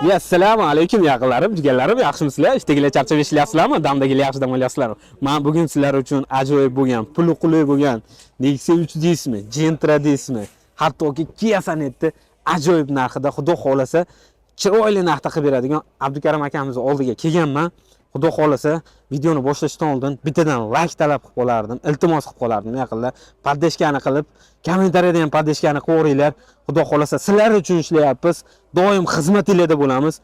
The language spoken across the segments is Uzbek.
Assalomu alaykum yaqinlarim, jigarlarim, yaxshimisizlar? Ishdagilar charchab ishlayapsizlarmi? Damdagilar yaxshi dam olyapsizlarmi? Men bugun sizlar uchun ajoyib bo'lgan, puli qulay bo'lgan Nexia 3 deysizmi, Gentra deysizmi, hattoki Kia Sonet'ni ajoyib narxida, xudo xolasa, chiroyli narxda qilib beradigan Abdukarim akamizning oldiga kelganman. Xudo xolasa, videoni boshlashdan oldin bittadan like talab qilib qolardim, iltimos qilib qolardim yaqinlar. Poddeshkani qilib, kommentariyada ham poddeshkani qo'yinglar. Xudo xolasa, sizlar uchun ishlayapmiz. Doim xizmatingizda bo'lamiz.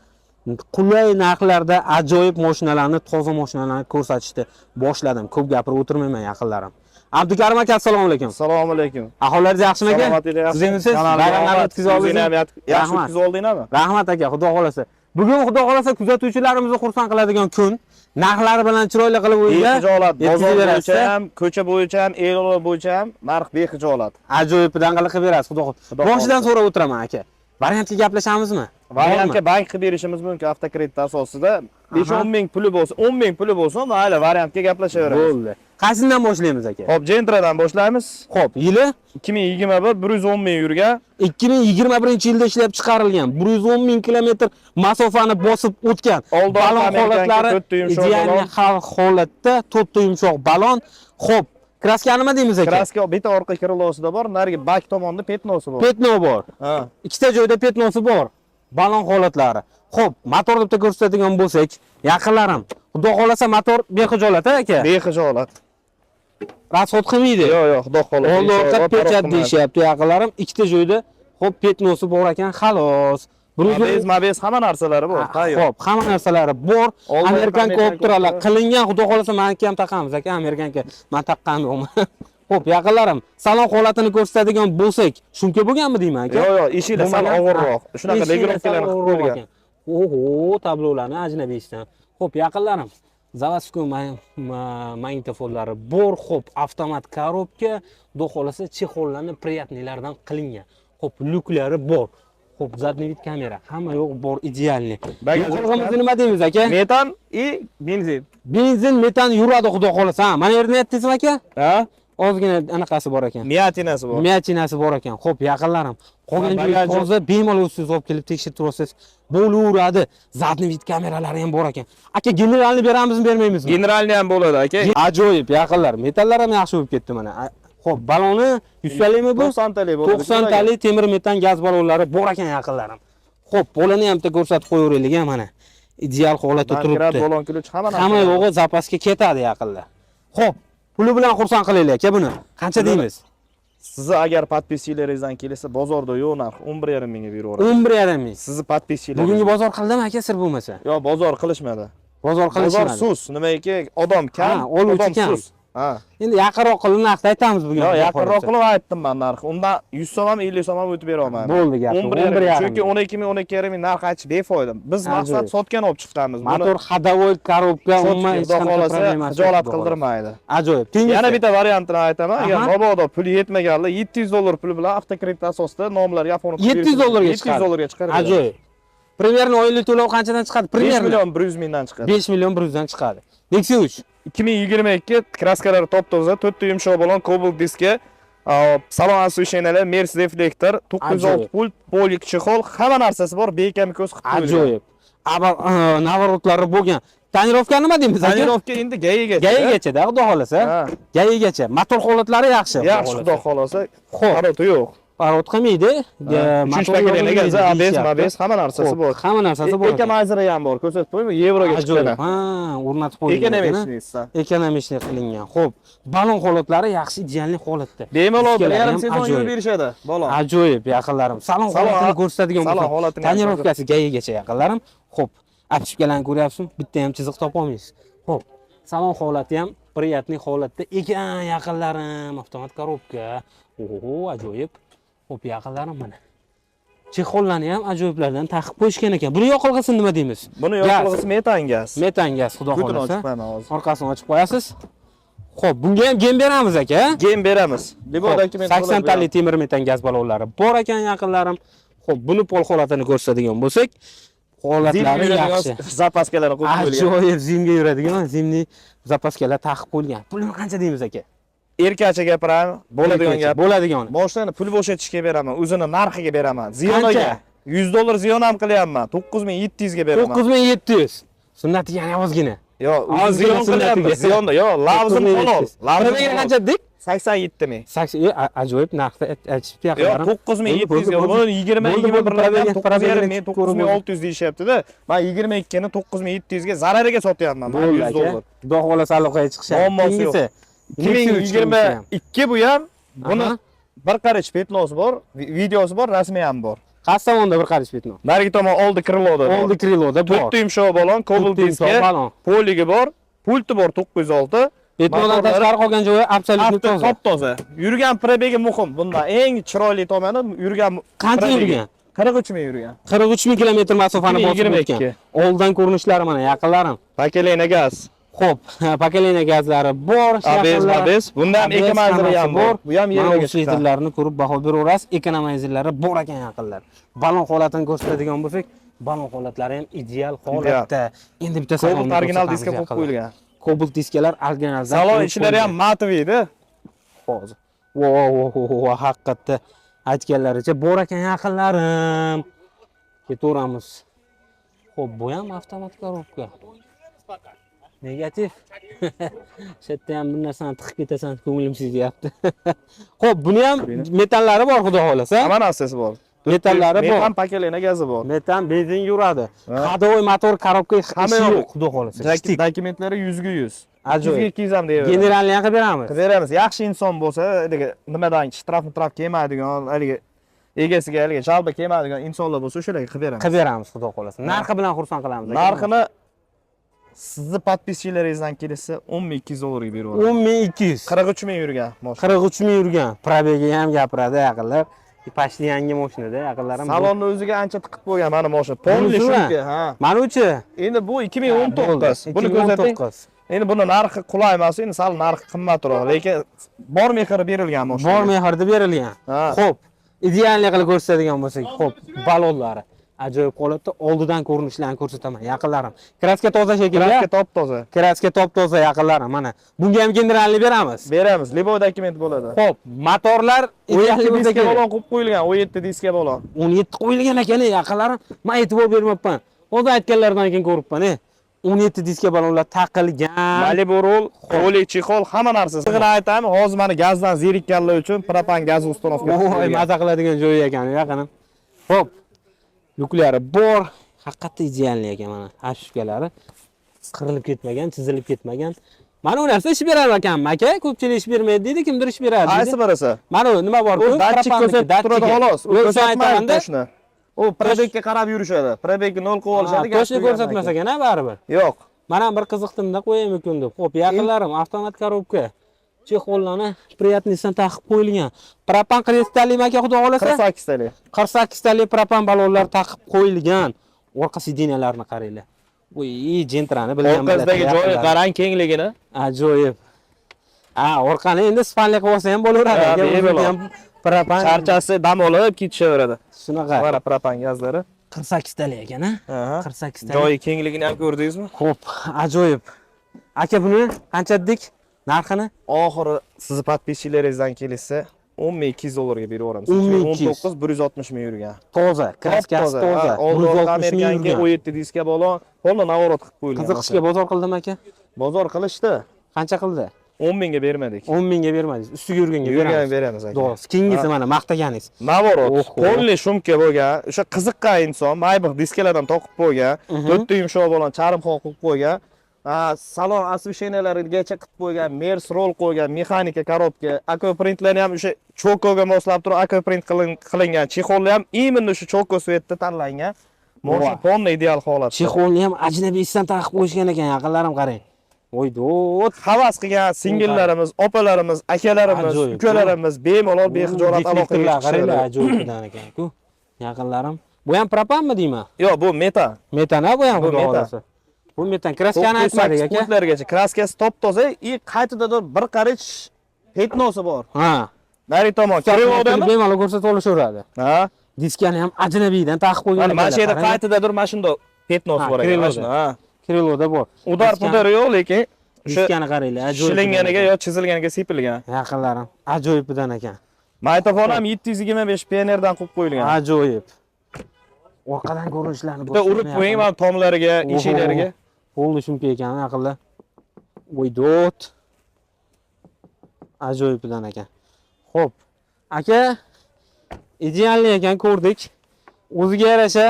Qulay narxlarda ajoyib mashinalarni, toza mashinalarni ko'rsatishni boshladim. Ko'p gapirib o'tirmayman yaqinlarim. Abdukarim aka, assalomu alaykum. Assalomu alaykum. Ahvollaringiz yaxshimi aka? Sizimisiz? Bayramlarni o'tkazib oldingizmi? Yaxshi o'tkazib oldingizmi? Rahmat aka, xudo xolasa. Bugun xudo xolasa kuzatuvchilarimizni xursand qiladigan kun. Narxlari bilan chiroyli qilib o'yinga behijolat, bozor bo'yicha ham, ko'cha bo'yicha ham, el-yo'l bo'yicha ham narx behijolat. Ajoyibdan qilib berasiz, xudo xolasa. Boshidan so'rab o'tiraman aka. Variantga gaplashamizmi? Variantga bank qilib berishimiz mumkin avtokredit asosida. 5-10 ming puli bo'lsa, 10 ming puli bo'lsa, mayli variantga gaplashaveramiz. Bo'ldi. Qaysidan boshlaymiz aka? Xo'p, Gentradan boshlaymiz. Xo'p, yili 2021 110 ming yurgan. 2021-yilda ishlab chiqarilgan 110 ming kilometr masofani bosib o'tgan. Balon holatlari ideal holatda 4 yumshoq balon. Xo'p, kraska nima deymiz aka? Kraska bitta orqa krilosida bor, narigi bak tomonda petnosi bor. Petno bor. Ha. Ikkita joyda petnosi bor. Balon holatlari. Xo'p, motor deb ko'rsatadigan bo'lsak, yaqinlarim, xudo xolasa motor behijolat aka? Behijolat. Rasxod qilmaydi. Yo'q, xudo xolasa. Oldi orqa pechat deyishyapti yaqinlarim. Ikkita joyda xo'p petnosi bor ekan, xolos. Mabez hamma narsalari bor. Xo'p, hamma narsalari bor. Amerikan ko'ptiralar qilingan, xudo xolasa meniki ham taqamiz aka, Amerikanga. Men taqqan yo'qman. Xo'p, yaqinlarim, salon holatini ko'rsatadigan bo'lsak, shunga bo'lganmi deyman aka? Yo'q, eshiklar sal og'irroq. Shunaqa regulyatsiyalarni qilib qo'ygan. Oho, tablolarni ajnabiydan. Xo'p, yaqinlarim, заводской magnitofonlari bor, xo'p, avtomat korobka, xudo xolasa chexollarni приятныйlardan qilingan. Xo'p, lyuklari bor. Xo'p, задний вид kamera, hamma yo'q bor, idealniy. Qolganimizni nima deymiz aka? Metan и benzin. Benzin, metan yuradi xudo xolasa. Mana yerda aytdingizmi aka? Ha? Ozgina anaqasi bor ekan. Miatinasi bor. Miatinasi bor ekan. Xo'p, yaqinlarim, qolgan joyi toza, bemalol siz olib kelib tekshirib turasiz. Bo'laveradi. Задний вид kameralari ham bor ekan. Aka, generalni beramizmi, bermaymizmi? Generalni ham bo'ladi aka. Ajoyib yaqinlar. Metallar ham yaxshi bo'lib ketdi mana. Xo'p, baloni 100 talik bu? 90 talik bo'ladi. 90 talik temir metan gaz balonlari bor ekan yaqinlarim. Xo'p, bolani ham bitta ko'rsatib qo'yaveraylik ham mana. Ideal holatda turibdi. Balon kulch hamma yo'g'i zapasga ketadi yaqinlar. Xo'p, puli bilan xursand qilaylik aka buni. Qancha deymiz? Sizni agar podpischilaringizdan kelsa, bozorda yo'q narx 11,5 mingga beraveramiz. 11,5 ming. Sizni podpischilar. Bugungi bozor qildimi aka, sir bo'lmasa? Yo'q, bozor qilishmadi. Bozor qilishmadi. Bozor sus, nimaiki odam kam, odam sus. Ha. Endi yaqinroq qilib narxni aytamiz bugun. Yo'q, yaqinroq qilib aytdim men narx. Undan 100 so'm ham 50 so'm ham o'tib bera olmayman. Bo'ldi gap. 11,5. Chunki 12 ming, 12,5 ming narx aytish befoyda. Biz maqsad sotgan olib chiqamiz. Motor ходовой korobka umuman hech qanday problema xijolat qildirmaydi. Ajoyib. Yana bitta variantini aytaman. Agar mabodo puli yetmaganlar $700 puli bilan avtokredit asosida nomlar yapon $700 chiqadi. Ajoyib. Примерно oylik to'lov qanchadan chiqadi? 5 million 100 mingdan chiqadi. 5 million 100 dan chiqadi. Nexia 3 2022 kraskalari top-toza, 4 yumshoq balon, Cobalt diski, salon освещениялari, Mercedes reflektor, 906 pult, polik chexol, hamma narsasi bor, bekam ko'z qilib qo'yilgan. Ajoyib. Navorotlari bo'lgan. Tonirovka nima deymiz? Tonirovka endi gayigacha. Gayigacha-da, xudo xolasa. Gayigacha. Motor holatlari yaxshi. Yaxshi, xudo xolasa. Qarot yo'q. Parod qilmaydi. Mabez hamma narsasi bor. Hamma narsasi bor. Ekonomizeri ham bor. Ko'rsatib qo'ymi? Yevroga chiqadi. Ha, o'rnatib qo'yilgan. Ekonomishni qilingan. Xo'p, balon holatlari yaxshi, idealniy holatda. Bemalol 1,5 sezon yurib berishadi. Balon. Ajoyib yaqinlarim. Salon holatini ko'rsatadigan bo'lsa, tonirovkasi gayigacha yaqinlarim. Xo'p, apchipkalarni ko'ryapsizmi? Bitta ham chiziq topa olmaysiz. Xo'p, salon holati ham приятный holatda ekan yaqinlarim. Avtomat korobka. Oho, ajoyib. Xo'p, yaqinlarim mana. Chexollarni ham ajoyiblardan taqib qo'yishgan ekan. Buni yoqilg'isi nima deymiz? Buni yoqilg'isi metan gaz. Metan gaz, xudo xolasa. Orqasini ochib qo'yasiz. Xo'p, bunga ham gem beramiz aka. Gem beramiz. Libo'dagi 80 talik temir metan gaz balonlari bor ekan yaqinlarim. Xo'p, buni pol holatini ko'rsatadigan bo'lsak, holatlari yaxshi. Zapaskalar qo'yib qo'yilgan. Ajoyib zimga yuradigan, zimli zapaskalar taqib qo'yilgan. Pulini qancha deymiz aka? Erkacha gapiramiz, bo'ladigan gap. Bo'ladigan. Mashinani pul bo'shatishga beraman, o'zini narxiga beraman. Ziyonaga. $100 ziyon ham qilyapman. 9700 ga beraman. 9700. Sunnatiga yana ozgina. Yo'q, ziyon qilyapmiz. Ziyonda. Yo'q, lavzim halol. Lavzim qancha dedik? 87 ming. 80 ajoyib narxda aytishibdi yaqinlarim. Yo'q, 9700 ga. Buni 21 9,5 ming, 9600 deyishyapti-da. Men 22 ni 9700 ga zarariga sotyapman. $100. Xudo xolasa aloqaga chiqishadi. Muammosi yo'q. 2022 bu ham buni bir qarich petnosi bor, videosi bor, rasmiy ham bor. Qasamonda bir qarish betno. Narigi tomon oldi kriloda. Oldi kriloda bor. 4 yumshoq balon, Cobalt diski, poligi bor, pulti bor 906. Betnodan tashqari qolgan joyi absolyutni toza. Top toza. Yurgan probegi muhim. Bunda eng chiroyli tomoni yurgan qancha yurgan? 43 ming yurgan. 43 ming kilometr masofani bosib o'tgan. Oldidan ko'rinishlari mana yaqinlarim. Pakelena gaz. Xo'p, pakelena gazlari bor, ABS. Bunda ham ekonomizeri ham bor. Bu ham yerga chiqadi. Litrlarni ko'rib baho beraverasiz. Ekonomizerlari bor ekan yaqinlar. Balon holatini ko'rsatadigan bo'lsak, balon holatlari ham ideal holatda. Endi bitta Cobalt original diska qo'yib qo'yilgan. Cobalt diskalar original. Salon ichlari ham matoviydi. Hozir. Vo, haqiqatda aytganlaricha bor ekan yaqinlarim. Ketaveramiz. Xo'p, bu ham avtomat korobka. Negativ. Shetda ham bir narsani tiqib ketasan, ko'nglim sezyapti. Xo'p, buni ham metallari bor, xudo xolasa. Hamma narsasi bor. Metallari bor. Metan pakelena gazi bor. Metan benzin yuradi. Hadovoy motor korobka ishi yo'q, xudo xolasa. Dokumentlari 100 ga 100. Ajoyib. 200 ham deyveramiz. Generalni ham qilib beramiz. Qilib beramiz. Yaxshi inson bo'lsa, nimadan shtraf kelmaydigan, haligi egasiga haligi jalba kelmaydigan insonlar bo'lsa, o'shalarga qilib beramiz. Qilib beramiz, xudo xolasa. Narxi bilan xursand qilamiz. Narxini sizni podpischilaringizdan kelsa $10,200 ga berib yuboramiz. 10200. 43 ming yurgan mashina. 43 ming yurgan. Probegi ham gapiradi yaqinlar. Pashli yangi mashinada yaqinlarim. Salonni o'ziga ancha tiqib qo'ygan mana mashina. Polni shunga, ha. Mana-chi. Endi bu 2019. Buni ko'rsating. Endi buni narxi qulay emas, endi sal narxi qimmatroq, lekin bor mehri berilgan mashina. Bor mehrda berilgan. Xo'p, idealni qilib ko'rsatadigan bo'lsak, xo'p, balonlari ajoyib holatda, oldidan ko'rinishlarni ko'rsataman yaqinlarim. Kraska toza shekilli. Kraska top toza. Kraska top toza yaqinlarim. Mana bunga ham generalni beramiz. Beramiz. Liboy dokument bo'ladi. Xo'p, motorlar 17 diska balon qo'yib qo'yilgan, 17 diska balon. 17 qo'yilgan ekan yaqinlarim. Men e'tibor bermayapman. Hozir aytganlardan keyin ko'ribman. 17 diska balonlar taqilgan. Malibu rol, qo'lik chexol, hamma narsasi. Sig'ini aytaman, hozir mana gazdan zerikkanlar uchun propan gaz uстановка. Voy, maza qiladigan joyi ekan yaqinim. Xo'p. Yuklari bor, haqiqatda idealli ekan mana. Ashkalari qirilib ketmagan, chizilib ketmagan. Mana bu narsa ish berar ekanmi, aka? Ko'pchilik ish bermaydi deydi, kimdir ish beradi deydi. Qaysi birisi? Mana bu nima bor? U datchik ko'rsatib turadi xolos. U ko'rsatmaydi qo'shni. U probegga qarab yurishadi. Probegni 0 qilib olishadi. Qo'shni ko'rsatmas ekan, baribir. Yo'q. Mana bir qiziqdimda qo'yaymi ekan deb. Xo'p, yaqinlarim avtomat korobka. Chexollarni приятныйdan taqib qo'yilgan. Propan kristalli aka xudo xolasa 48 tali. 48 tali propan balonlar taqib qo'yilgan. Orqa sidinalarni qaranglar. Voy, jentrani bilganman. Orqasidagi joyi qarang kengligini. Ajoyib. Orqani endi spanli qilib olsa ham bo'laveradi. Propan charchasi dam olib ketishaveradi. Shunaqa. Mana propan gazlari 48 tali ekan, a? 48 tali. Joyi kengligini ham ko'rdingizmi? Xo'p, ajoyib. Aka buni qancha dedik? Narxini? Oxiri sizni podpischilaringizdan kelsa $10,200 ga berib yuboramiz. 19 160 ming yurgan. Toza, kraskasi toza. 160 mingga 17 diska balon, qo'lni navorot qilib qo'yilgan. Qiziqishga bozor qildim aka. Bozor qilishdi. Qancha qildi? 10 mingga bermadik. 10 mingga bermadingiz. Ustiga yurganga beramiz aka. Do'st, keyingisi mana maqtaganingiz. Navorot, qo'lli shumka bo'lgan, o'sha qiziqqan inson, Maybach diskalardan toqib qo'ygan, 4 ta yumshoq balon charimxon qilib qo'ygan. Salon освещениялarigacha qilib qo'ygan, Mers roll qo'ygan, mexanika korobka, akoprintlarni ham o'sha chokoga moslab turib akoprint qilingan. Chexollar ham именно shu choko svetda tanlangan. Mashina polni ideal holatda. Chexolni ham ajnabiydan taqib qo'yishgan ekan, yaqinlarim qarang. Voy do't, havas qilgan singillarimiz, opalarimiz, akalarimiz, ukalarimiz bemalol bexijolat aloqa qilishadi. Ajoyibdan ekan-ku. Yaqinlarim. Bu ham propanmi deyman? Yo'q, bu metan. Metan-a bu ham xudo xolasa. Bu metan kraskani aytmadik aka. Pultlargacha kraskasi top toza, qaytidadir bir qarich petnosi bor. Ha. Nari tomon krivodami? Bemalol ko'rsatib olishaveradi. Ha. Diskani ham ajnabiydan taqib qo'ygan. Mana shu yerda qaytidadir mana shunda petnosi bor ekan mashina. Ha. Kriloda bor. Udar yo'q, lekin diskani qaranglar, ajoyib. Shilinganiga yo chizilganiga sepilgan. Yaqinlarim, ajoyibdan ekan. Magnitofon ham 725 PNR dan qilib qo'yilgan. Ajoyib. orqadan ko'rinishlarini Bitta urib qo'ying mana tomlariga, eshiklariga. Bo'ldi shumka ekan aqlli. Voy dot. Ajoyibdan ekan. Xo'p. Aka, idealli ekan ko'rdik. O'ziga yarasha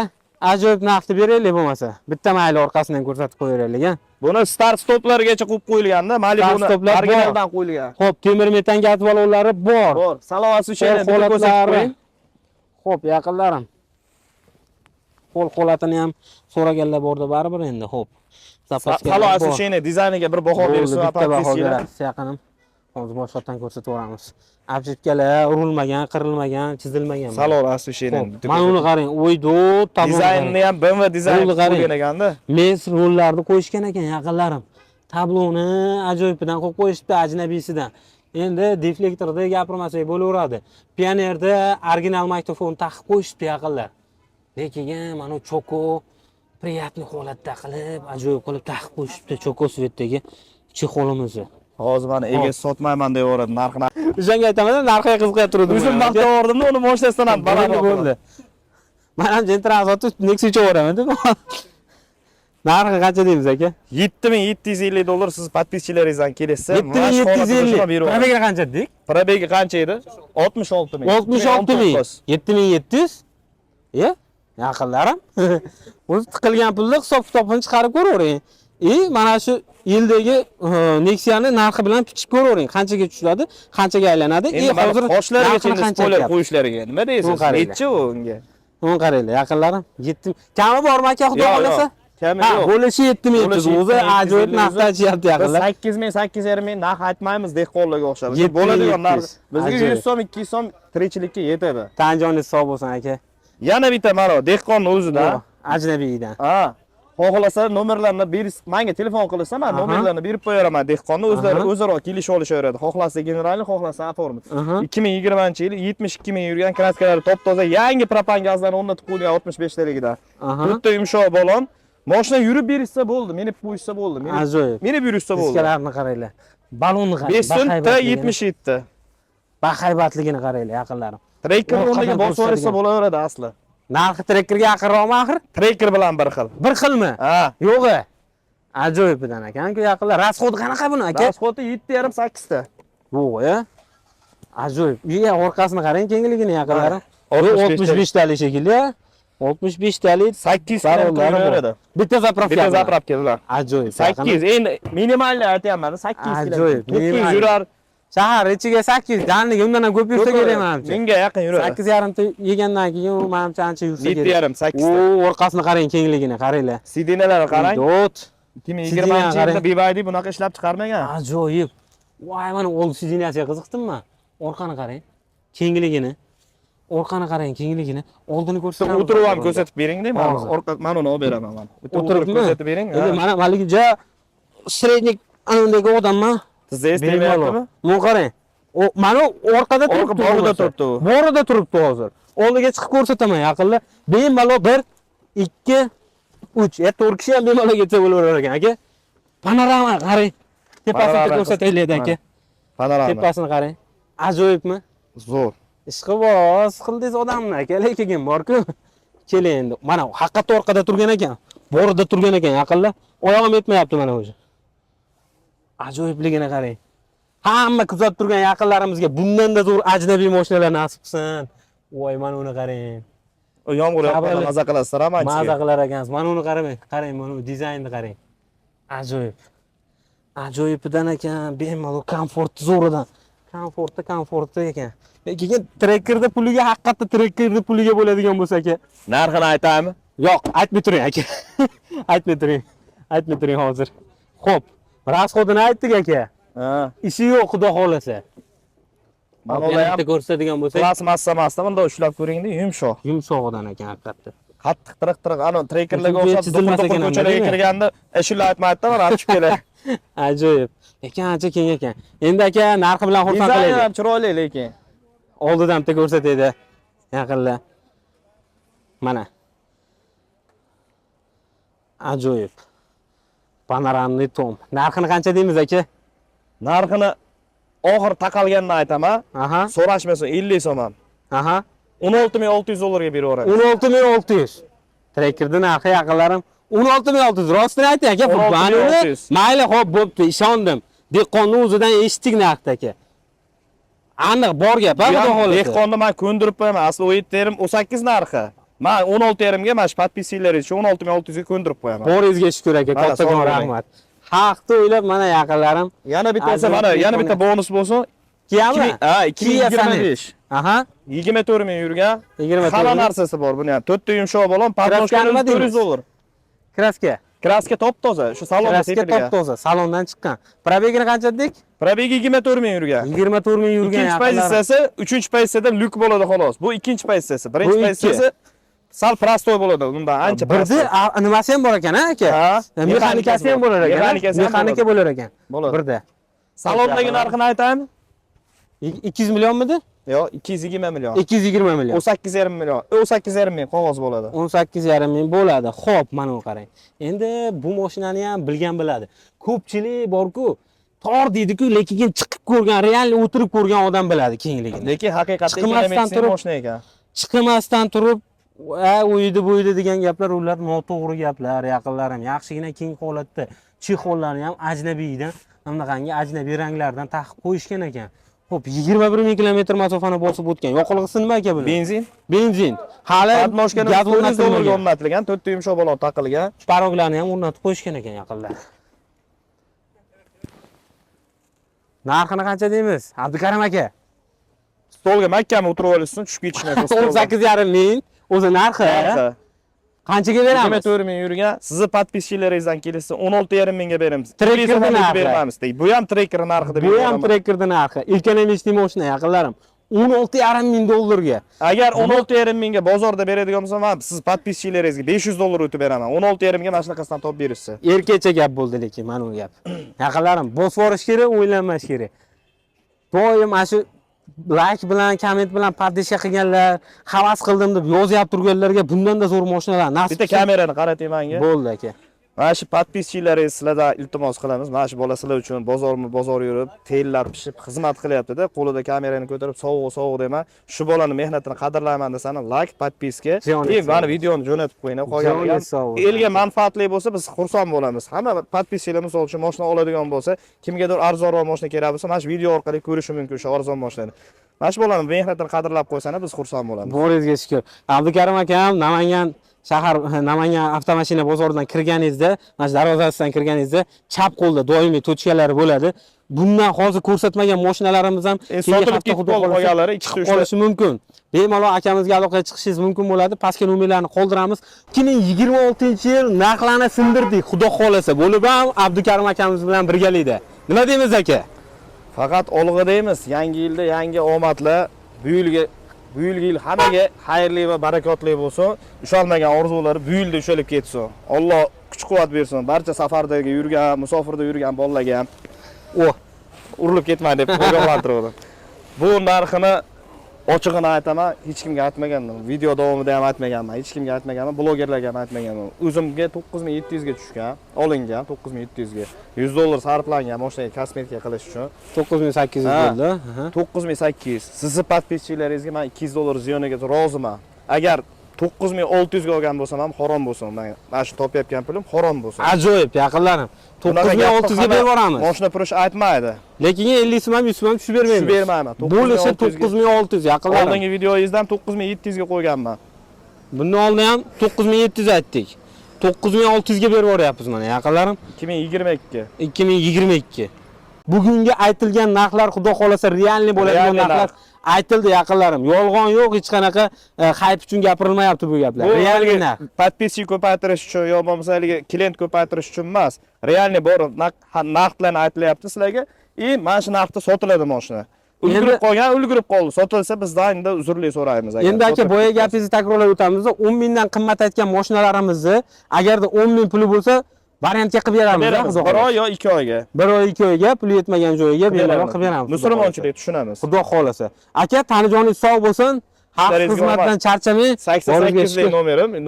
ajoyib narxni beraylik bo'lmasa. Bitta mayli orqasidan ko'rsatib qo'yaylik a. Buni start stoplargacha qo'yib qo'yilganda, Malibu'ni originaldan qo'yilgan. Xo'p, temir metan gaz balonlari bor. Bor. Salovasi shayni ko'rsatib qo'ying. Xo'p, yaqinlarim. Qo'l holatini ham so'raganlar borda baribir endi, xo'p. Salovasi shayni dizayniga bir baho bersin, bitta baho berasiz yaqinim. Hozir boshqatdan ko'rsatib o'ramiz. Abjitkalar urilmagan, qirilmagan, chizilmagan. Salovasi shayni. Mana uni qarang, o'ydo, dizaynni ham BMW dizayn qo'ygan ekanda. Mes rollarni qo'yishgan ekan yaqinlarim. Tabloni ajoyibidan qo'yib qo'yishdi, ajnabiysidan. Endi deflektorda gapirmasak bo'laveradi. Pionerda original mikrofon taqib qo'yishdi yaqinlar. Lekin mana choko приятный holatda qilib, ajoyib qilib taqib qo'yishdi choko svetdagi chexolimizni. Hozir mana egasi sotmayman deyaveradi, narxini. O'shanga aytaman, narxiga qiziqib turdim. O'zim maqtavordimda, uni mo'shtasidan ham baland bo'ldi. Men ham Gentransotni Nexus uchaveraman deb. Narxi qancha deymiz aka? $7750 siz podpischalaringizdan kelasiz. 7750. Probegi qancha dedik? Probegi qancha edi? 66000. 66000. 7700. Yaqinlarim. O'zi tiqilgan pulni hisob-kitobini chiqarib ko'ravering. Mana shu yildagi Nexia'ni narxi bilan pichib ko'ravering. Qanchaga tushadi, qanchaga aylanadi. Hozir qoshlargacha spoiler qo'yishlariga nima deysiz? Necha u unga? Uni qaranglar, yaqinlarim. 7 kami bormi aka, xudo xolasa? Kami yo'q. Bo'lishi 7700. O'zi ajoyib narxda aytyapti yaqinlar. 8000 narx aytmaymiz dehqonlarga o'xshab. Bo'ladigan narx. Bizga 100 so'm, 200 so'm tirikchilikka yetadi. Tanjoningiz sog' bo'lsin aka. Yana bitta mana dehqonni o'zidan, ajnabiydan. Xohlasa nomerlarni berib, menga telefon qilsa, men nomerlarni berib qo'yaraman. Dehqonni o'zlari o'zaro kelishib olishaveradi. Xohlasa generalni, xohlasa oformit. 2020-yil 72 ming yurgan kraskalar top-toza yangi propan gazlarni o'rnatib qo'ygan 65 taligidan. Bitta yumshoq balon. Mashina yurib berishsa bo'ldi, minib qo'yishsa bo'ldi. Ajoyib. Minib yurishsa bo'ldi. Diskalarni qaranglar. Balonni qarang. 577. Bahaybatligini qaranglar yaqinlarim. Trekker o'rniga bosib olsa bo'laveradi asli. Narxi trekkerga yaqinroqmi axir? Trekker bilan bir xil. Bir xilmi? Ha. Yo'q. Ajoyibidan ekan-ku yaqinlar. Rasxodi qanaqa buni aka? Rasxodi 7,5-8 ta. Yo'q. Ajoyib. Uyiga orqasini qarang, kengligini yaqinlarim. 65 talik shekilli. 65 talik 8 kilometr. Bitta zapravka. Bitta zapravka bilan. Ajoyib. 8. Endi minimalni aytayapman, 8 kilometr. 900 yurar. Shahar ichiga 8, danligi undan ham ko'p yursa kerak menimcha. Menga yaqin yuradi. 8,5 ta yegandan keyin menimcha ancha yursa kerak. 7,5 8 ta. Orqasini qarang, kengligini qaranglar. Sidinalarni qarang. Dot. 2020-yilda BYD bunaqa ishlab chiqarmagan. Ajoyib. Voy, mana old sidinasiga qiziqdimmi? Orqani qarang. Kengligini. Orqani qarang, kengligini. Oldini ko'rsataman. O'tirib ham ko'rsatib bering-da, orqa mana uni olib beraman men. O'tirib ko'rsatib bering. Endi mana maligicha srednik anundagi odamman. Sizga eslayaptimi? Mana qarang. Mana orqada turibdi. Borida turibdi u. Borida turibdi hozir. Oldiga chiqib ko'rsataman yaqinlar. Bemalol 1 2 3. 4 kishi ham bemalol ketsa bo'laverar ekan aka. Panorama qarang. Tepasini ko'rsataylik aka. Panorama. Tepasini qarang. Ajoyibmi? Zo'r. Ishqiboz qildingiz odamni aka, lekin bor-ku. Keling endi. Mana haqiqatda orqada turgan ekan. Borida turgan ekan yaqinlar. Oyog'im yetmayapti mana o'zi. Ajoyibligini qarang. Hamma kuzatib turgan yaqinlarimizga bundan-da zo'r ajnabiy mashinalar nasib qilsin. Voy, mana uni qarang. O yomg'ir yoqqanda maza qilasizlar, romantik. Maza qilar ekansiz. Mana uni qarang, qarang, mana bu dizaynni qarang. Ajoyib. Ajoyibidan ekan, bemalol komfort zo'ridan. Komfortda ekan. Lekin trekkerda puliga haqiqatda trekkerda puliga bo'ladigan bo'lsa aka. Narxini aytaymi? Yo'q, aytmay turing aka. Aytmay turing hozir. Xo'p, rasxodini aytdik aka. Ishi yo'q, xudo xolasa. Mana ular ko'rsatadigan bo'lsak, plastmassa emasda, bunda ushlab ko'ring-da, yumshoq. Yumshog'idan ekan haqiqatda. Qattiq tiriq, ana trekkerlarga o'xshab to'qir ko'chalarga kirganda, shular aytmayapti, mana tushib keladi. Ajoyib. Lekin ancha keng ekan. Endi aka narxi bilan xursand qilaylik. Dizayni ham chiroyli lekin. Oldidan bitta ko'rsataydi. Yaqinlar. Mana. Ajoyib. Panoramli tom. Narxini qancha deymiz aka? Narxini oxir taqalganini aytaman. So'rashmasin 50 so'm ham. $16,600 ga beraveramiz. 16,600. Trekkerning narxi yaqinlarim 16600. Rostini ayting aka, 16600. mayli, xo'p, bo'pti, ishondim. Dehqonning o'zidan eshitdik narxni aka. Aniq bor gap, ha, xudo xolasa. Dehqonni men ko'ndirib qo'yaman. Asli 17,5 18 narxi. Men 16,5 ga mana shu podpisinglaringiz uchun 16600 ga ko'ndirib qo'yaman. Boringizga shukr aka, kattakon rahmat. Haqni o'ylab mana yaqinlarim. Yana bittasi mana, yana bitta bonus bo'lsin. Kiyami? Ha, 2025. Aha. 24 ming yurgan. 24 Hamma ming. narsasi bor buni ham. 4 ta yumshoq bo'lon, podnoshkani nima 400 dollar. Kraska. Kraska top toza, shu salonda Kraska top sepilgan. toza, salondan chiqqan. Probegini qancha dedik? Probegi 24 ming yurgan. 24 ming yurgan. Ikkinchi pozitsiyasi, uchinchi pozitsiyada lyuk bo'ladi xolos. Bu ikkinchi pozitsiyasi. Birinchi pozitsiyasi sal prostoy bo'ladi, undan ancha prostoy. Birda nimasi ham bor ekan, aka? Ha, Mexanikasi ham bo'lar ekan. Mexanika bo'lar ekan. Bo'ladi. Birda. Salondagi narxini aytaymi? 200 millionmidi? Yo'q, 220 million. 220 million. 18,5 million. 18,5 ming qog'oz bo'ladi. 18,5 ming bo'ladi. Xo'p, mana bu qarang. Endi bu mashinani ham bilgan biladi. Ko'pchilik bor-ku, tor deydi-ku, lekin chiqib ko'rgan, real o'tirib ko'rgan odam biladi kengligini. Lekin haqiqatda Chiqmasdan turib mashina ekan. Chiqmasdan turib, uydi buydi degan gaplar ular noto'g'ri gaplar, yaqinlarim. Yaxshigina keng holatda chexollarni ham ajnabiydan, hamdaqangi ajnabiy ranglardan taqib qo'yishgan ekan. Xo'p, 21 ming kilometr masofani bosib o'tgan. Yoqilg'isi nima ekan bular? Benzin. Benzin. Hali Podnoshkani gaz 400 dollarga o'rnatilgan, 4 ta yumshoq balon taqilgan. Paroglarni ham o'rnatib qo'yishgan ekan yaqinlar. Narxini qancha deymiz? Abdukarim aka. Stolga mahkam o'tirib olishsin, tushib ketishni aytasiz. 18,5 ming o'zi narxi. Qanchaga beramiz? 24 ming yurgan. Sizni podpischalaringizdan kelsa 16,5 mingga beramiz. Trekkerning narxi beramiz. Bu ham trekker narxi deb Bu ham trekkerning narxi. Ilkan eshitdim mashina yaqinlarim. 16,5 ming dollarga. Agar 16,5 mingga bozorda beradigan bo'lsam, men siz podpischalaringizga 500 dollar o'tib beraman. 16,5 ga mana shunaqasidan topib berishsiz. Erkecha gap bo'ldi lekin mana bu gap. Yaqinlarim, bosib yuborish kerak, o'ylanmash kerak. Doim mana shu like bilan, comment bilan podpishka qilganlar, havas qildim deb yozyapti turganlarga bundan da zo'r mashinalar nasib. Bitta kamerani qarating menga. Bo'ldi aka. Mana shu podpischalaringiz sizlardan iltimos qilamiz. Mana shu bolalar uchun bozor yurib, teyinlar pishib xizmat qilyapti-da, qo'lida kamerani ko'tarib sovuq dema. Shu bolani mehnatini qadrlayman desani, like, podpiska, mana videoni jo'natib qo'ying. Qolgan elga manfaatli bo'lsa biz xursand bo'lamiz. Hamma podpiskalar misol uchun mashina oladigan bo'lsa, kimgadir arzonroq mashina kerak bo'lsa, mana shu video orqali ko'rishi mumkin shu arzon mashinani. Mana shu bolani mehnatini qadrlab qo'ysana, biz xursand bo'lamiz. Boringizga shukr. Abdukarim akam Namangan shahar Namangan avtomashina bozoridan kirganingizda, mana shu darvozasidan kirganingizda chap qo'lda doimiy tochkalari bo'ladi. Bundan hozir ko'rsatmagan mashinalarimiz ham sotilib ketib qolganlari 2-3 qolishi mumkin. Bemalol akamizga aloqaga chiqishingiz mumkin bo'ladi. Pastga nomerlarni qoldiramiz. 2026-yil narxlarni sindirdik, xudo xolasa. Bo'lib ham Abdukarim akamiz bilan birgalikda. Nima deymiz aka? Faqat olg'a deymiz. Yangi yilda yangi omadlar, bu yil hammaga xayrli va barakotli bo'lsin. Ushalmagan orzulari bu yilda ushalib ketsin. Alloh kuch-quvvat bersin. Barcha safardagi yurgan, musofirda yurgan bolalarga ham urilib ketmaydi deb ogohlantirdim. Bu narxini ochig'ini aytaman, hech kimga aytmaganman. Video davomida ham aytmaganman, hech kimga aytmaganman, blogerlarga ham aytmaganman. O'zimga 9700 ga tushgan, olingan 9700 ga. 100 dollar sarflangan mashinaga kosmetika qilish uchun. 9800 bo'ldi. 9800. Sizni podpischalaringizga men 200 dollar ziyoniga roziman. Agar 9600 ga olgan bo'lsam ham harom bo'lsin. Mana shu topayotgan pulim harom bo'lsin. Ajoyib, yaqinlarim. 9600 ga berib yuboramiz. Mashina purish aytmaydi. Lekin 50 so'm ham 100 so'm ham tushib bermaymiz. Tushib bermayman. Bo'lishi 9600 yaqinlarim. Oldingi videoyingizda ham 9700 ga qo'yganman. Bundan oldin ham 9700 aytdik. 9600 ga berib yuboryapmiz mana yaqinlarim. 2022. 2022. Bugungi aytilgan narxlar xudo xolasa realni bo'ladigan narxlar aytildi yaqinlarim. Yolg'on yo'q, hech qanaqa hayp uchun gapirilmayapti bu gaplar. Realni narx. Podpiska ko'paytirish uchun yo bo'lmasa klient ko'paytirish uchun emas. Realni bor narxlarni aytilyapti sizlarga. Mana shu narxda sotiladi mashina. Ulgurib qoldi. Sotilsa bizdan endi uzrli so'raymiz. Endi aka boya gapingizni takrorlab o'tamiz. 10 mingdan qimmat aytgan mashinalarimizni agarda 10 ming puli bo'lsa variantga qilib beramiz. 1 oy yo 2 oyga. 1 oy 2 oyga pul yetmagan joyiga bemalol qilib beramiz. Musulmonchilik tushunamiz. Xudo xolasa. Aka, tanijoningiz sog' bo'lsin. Xalq xizmatidan charchamang. 88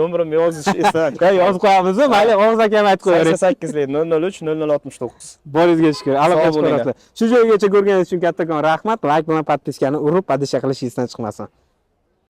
nomerim yozish esan. Yozib qo'yamiz. Mayli, Og'iz akam aytib qo'ying. 88 003 0069. Boringizga shukr. Aloqa chiqarasiz. Shu joygacha ko'rganingiz uchun kattakon rahmat. Like bilan podpiskani urib, podpisha qilishingiz chiqmasin.